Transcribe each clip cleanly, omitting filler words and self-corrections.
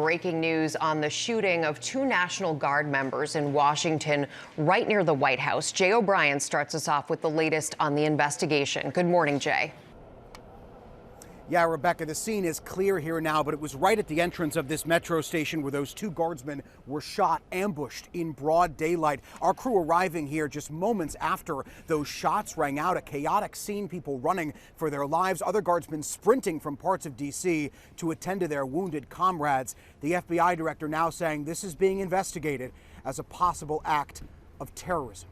Breaking news on the shooting of two National Guard members in Washington, right near the White House. Jay O'Brien starts us off with the latest on the investigation. Good morning, Jay. Yeah, Rebecca, the scene is clear here now, but it was right at the entrance of this metro station where those two guardsmen were shot, ambushed in broad daylight. Our crew arriving here just moments after those shots rang out. A chaotic scene, people running for their lives, other guardsmen sprinting from parts of D.C. to attend to their wounded comrades. The FBI director now saying this is being investigated as a possible act of terrorism.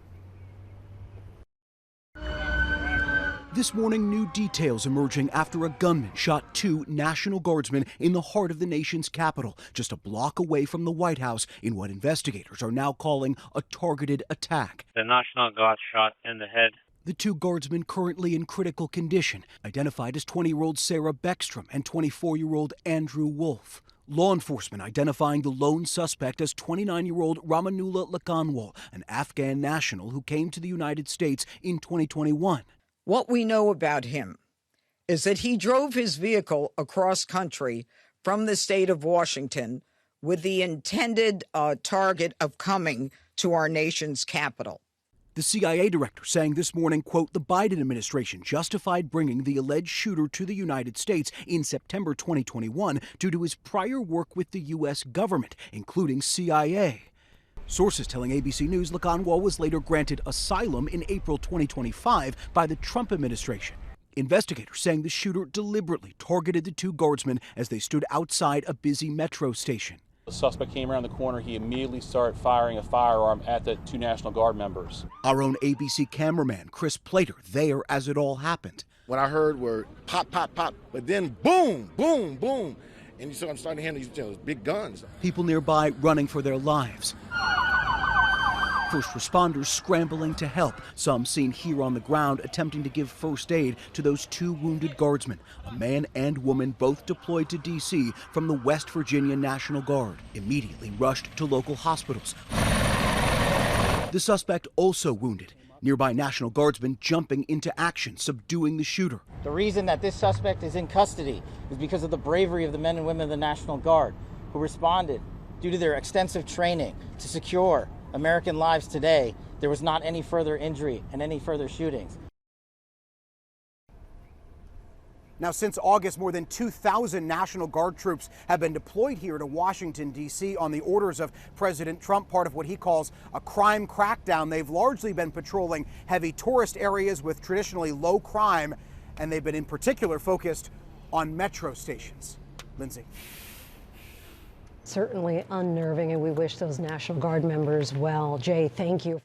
This morning, new details emerging after a gunman shot two National Guardsmen in the heart of the nation's capital, just a block away from the White House, in what investigators are now calling a targeted attack. The National Guard shot in the head. The two guardsmen currently in critical condition, identified as 20-year-old Sarah Beckstrom and 24-year-old Andrew Wolf. Law enforcement identifying the lone suspect as 29-year-old Ramanullah Lakanwal, an Afghan national who came to the United States in 2021. What we know about him is that he drove his vehicle across country from the state of Washington with the intended target of coming to our nation's capital. The CIA director saying this morning, quote, the Biden administration justified bringing the alleged shooter to the United States in September 2021 due to his prior work with the U.S. government, including CIA. Sources telling ABC News Lakanwal was later granted asylum in April 2025 by the Trump administration. Investigators saying the shooter deliberately targeted the two guardsmen as they stood outside a busy metro station. The suspect came around the corner. He immediately started firing a firearm at the two National Guard members. Our own ABC cameraman, Chris Plater, there as it all happened. What I heard were pop, pop, pop, but then boom, boom, boom. And so I'm starting to hear these big guns. People nearby running for their lives. First responders scrambling to help. Some seen here on the ground attempting to give first aid to those two wounded guardsmen, a man and woman both deployed to D.C. from the West Virginia National Guard, immediately rushed to local hospitals. The suspect also wounded. Nearby National Guardsmen jumping into action, subduing the shooter. The reason that this suspect is in custody is because of the bravery of the men and women of the National Guard who responded due to their extensive training to secure American lives today. There was not any further injury and any further shootings. Now, since August, more than 2,000 National Guard troops have been deployed here to Washington, D.C. on the orders of President Trump, part of what he calls a crime crackdown. They've largely been patrolling heavy tourist areas with traditionally low crime, and they've been in particular focused on metro stations. Linsey. Certainly unnerving, and we wish those National Guard members well. Jay, thank you.